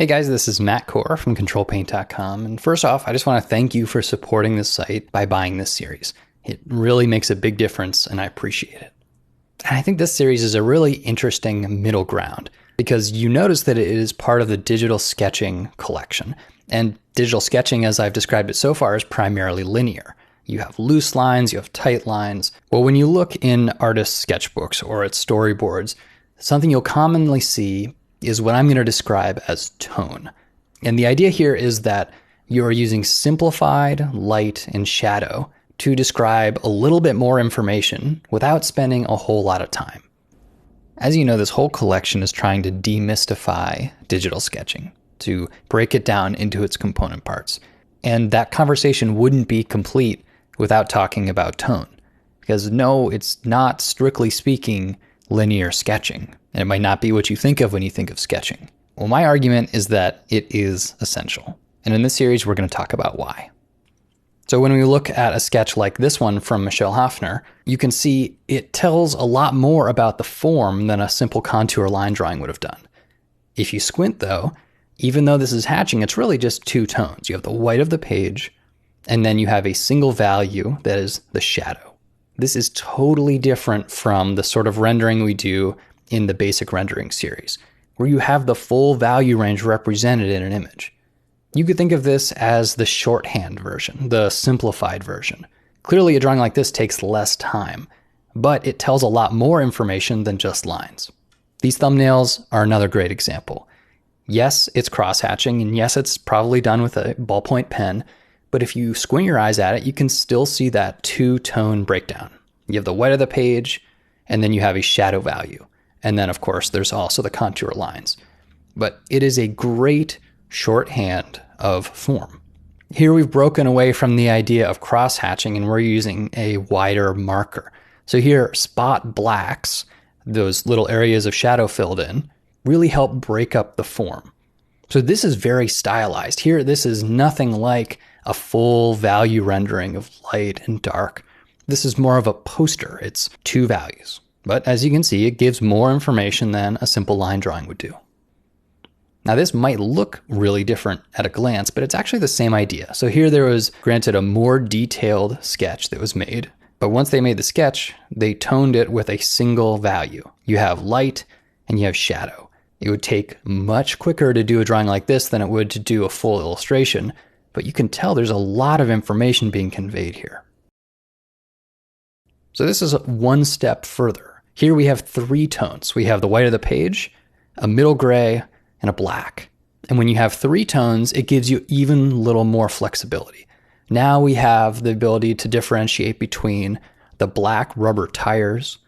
Hey guys, this is Matt Core from ControlPaint.com, and first off, I just want to thank you for supporting this site by buying this series. It really makes a big difference, and I appreciate it. And I think this series is a really interesting middle ground, because you notice that it is part of the digital sketching collection. And digital sketching, as I've described it so far, is primarily linear. You have loose lines, you have tight lines. Well, when you look in artists' sketchbooks or at storyboards, something you'll commonly see is what I'm going to describe as tone. And the idea here is that you're using simplified light and shadow to describe a little bit more information without spending a whole lot of time. As you know, this whole collection is trying to demystify digital sketching, to break it down into its component parts. And that conversation wouldn't be complete without talking about tone. Because no, it's not, strictly speaking, linear sketching. And it might not be what you think of when you think of sketching. Well, my argument is that it is essential. And in this series, we're going to talk about why. So when we look at a sketch like this one from Michelle Hafner, you can see it tells a lot more about the form than a simple contour line drawing would have done. If you squint though, even though this is hatching, it's really just two tones. You have the white of the page, and then you have a single value that is the shadow. This is totally different from the sort of rendering we do in the basic rendering series, where you have the full value range represented in an image. You could think of this as the shorthand version, the simplified version. Clearly, a drawing like this takes less time, but it tells a lot more information than just lines. These thumbnails are another great example. Yes, it's cross-hatching, and yes, it's probably done with a ballpoint pen, but if you squint your eyes at it, you can still see that two-tone breakdown. You have the white of the page, and then you have a shadow value. And then, of course, there's also the contour lines. But it is a great shorthand of form. Here we've broken away from the idea of cross-hatching, and we're using a wider marker. So here, spot blacks, those little areas of shadow filled in, really help break up the form. So this is very stylized. Here, this is nothing like a full value rendering of light and dark. This is more of a poster. It's two values. But as you can see, it gives more information than a simple line drawing would do. Now this might look really different at a glance, but it's actually the same idea. So here there was, granted, a more detailed sketch that was made, but once they made the sketch, they toned it with a single value. You have light and you have shadow. It would take much quicker to do a drawing like this than it would to do a full illustration, but you can tell there's a lot of information being conveyed here. So this is one step further. Here we have three tones. We have the white of the page, a middle gray, and a black. And when you have three tones, it gives you even a little more flexibility. Now we have the ability to differentiate between the black rubber tires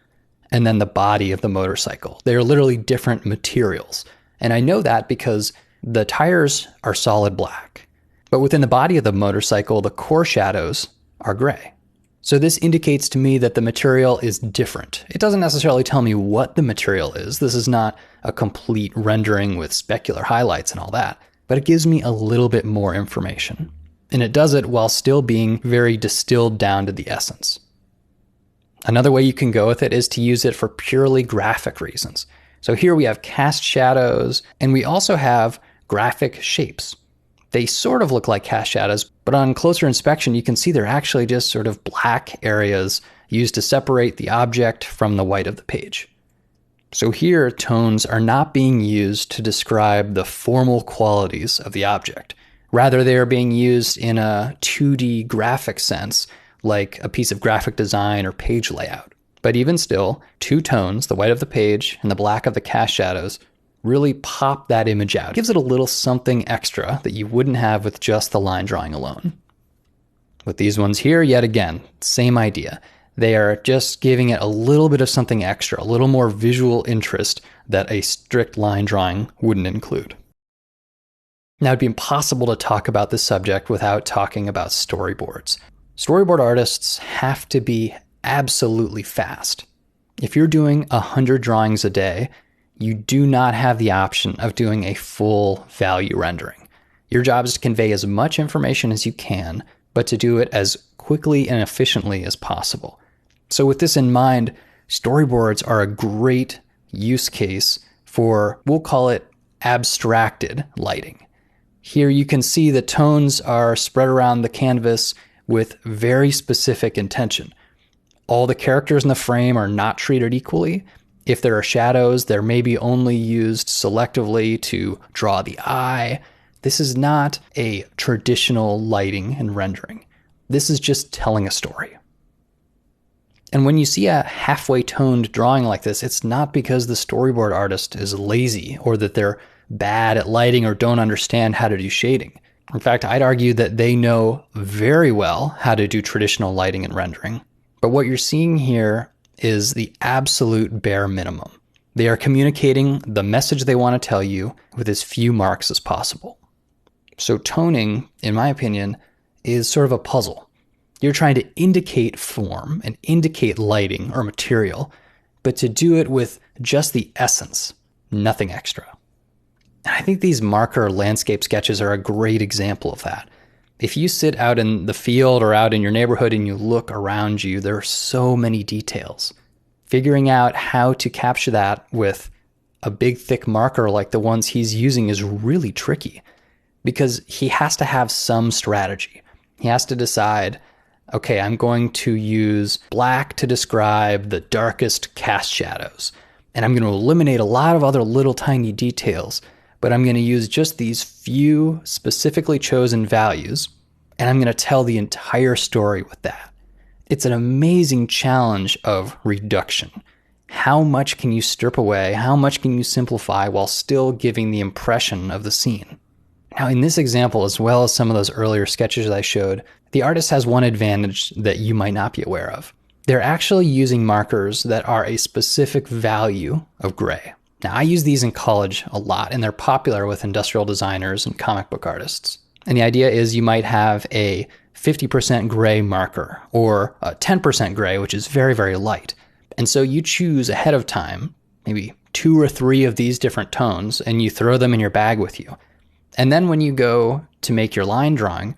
and then the body of the motorcycle. They are literally different materials. And I know that because the tires are solid black, but within the body of the motorcycle, the core shadows are gray. So this indicates to me that the material is different. It doesn't necessarily tell me what the material is. This is not a complete rendering with specular highlights and all that, but it gives me a little bit more information. And it does it while still being very distilled down to the essence. Another way you can go with it is to use it for purely graphic reasons. So here we have cast shadows, and we also have graphic shapes. They sort of look like cast shadows, but on closer inspection, you can see they're actually just sort of black areas used to separate the object from the white of the page. So here, tones are not being used to describe the formal qualities of the object. Rather, they are being used in a 2D graphic sense, like a piece of graphic design or page layout. But even still, two tones, the white of the page and the black of the cast shadows, really pop that image out. It gives it a little something extra that you wouldn't have with just the line drawing alone. With these ones here, yet again, same idea. They are just giving it a little bit of something extra, a little more visual interest that a strict line drawing wouldn't include. Now, it'd be impossible to talk about this subject without talking about storyboards. Storyboard artists have to be absolutely fast. If you're doing 100 drawings a day, you do not have the option of doing a full value rendering. Your job is to convey as much information as you can, but to do it as quickly and efficiently as possible. So with this in mind, storyboards are a great use case for, we'll call it abstracted lighting. Here you can see the tones are spread around the canvas with very specific intention. All the characters in the frame are not treated equally. If there are shadows, they're maybe only used selectively to draw the eye. This is not a traditional lighting and rendering. This is just telling a story. And when you see a halfway toned drawing like this, it's not because the storyboard artist is lazy or that they're bad at lighting or don't understand how to do shading. In fact, I'd argue that they know very well how to do traditional lighting and rendering. But what you're seeing here is the absolute bare minimum. They are communicating the message they want to tell you with as few marks as possible. So toning, in my opinion, is sort of a puzzle. You're trying to indicate form and indicate lighting or material, but to do it with just the essence, nothing extra. And I think these marker landscape sketches are a great example of that. If you sit out in the field or out in your neighborhood and you look around you, there are so many details. Figuring out how to capture that with a big thick marker like the ones he's using is really tricky because he has to have some strategy. He has to decide, okay, I'm going to use black to describe the darkest cast shadows, and I'm going to eliminate a lot of other little tiny details, but I'm going to use just these few specifically chosen values, and I'm going to tell the entire story with that. It's an amazing challenge of reduction. How much can you strip away? How much can you simplify while still giving the impression of the scene? Now, in this example, as well as some of those earlier sketches that I showed, the artist has one advantage that you might not be aware of. They're actually using markers that are a specific value of gray. Now, I use these in college a lot, and they're popular with industrial designers and comic book artists. And the idea is you might have a 50% gray marker or a 10% gray, which is very, very light. And so you choose ahead of time, maybe 2 or 3 of these different tones, and you throw them in your bag with you. And then when you go to make your line drawing,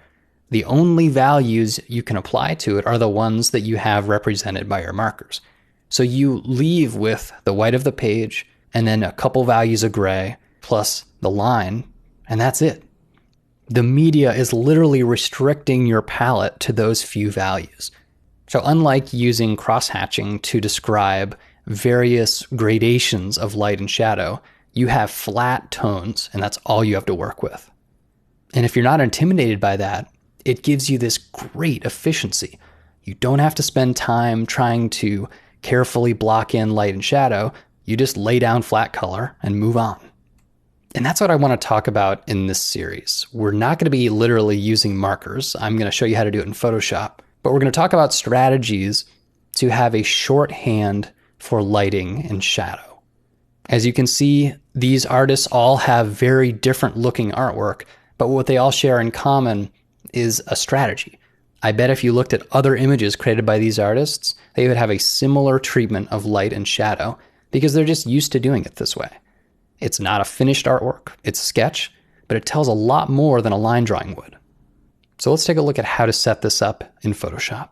the only values you can apply to it are the ones that you have represented by your markers. So you leave with the white of the page and then a couple values of gray plus the line, and that's it. The media is literally restricting your palette to those few values. So unlike using cross-hatching to describe various gradations of light and shadow, you have flat tones, and that's all you have to work with. And if you're not intimidated by that, it gives you this great efficiency. You don't have to spend time trying to carefully block in light and shadow. You just lay down flat color and move on. And that's what I want to talk about in this series. We're not going to be literally using markers. I'm going to show you how to do it in Photoshop, but we're going to talk about strategies to have a shorthand for lighting and shadow. As you can see, these artists all have very different looking artwork, but what they all share in common is a strategy. I bet if you looked at other images created by these artists, they would have a similar treatment of light and shadow because they're just used to doing it this way. It's not a finished artwork, it's a sketch, but it tells a lot more than a line drawing would. So let's take a look at how to set this up in Photoshop.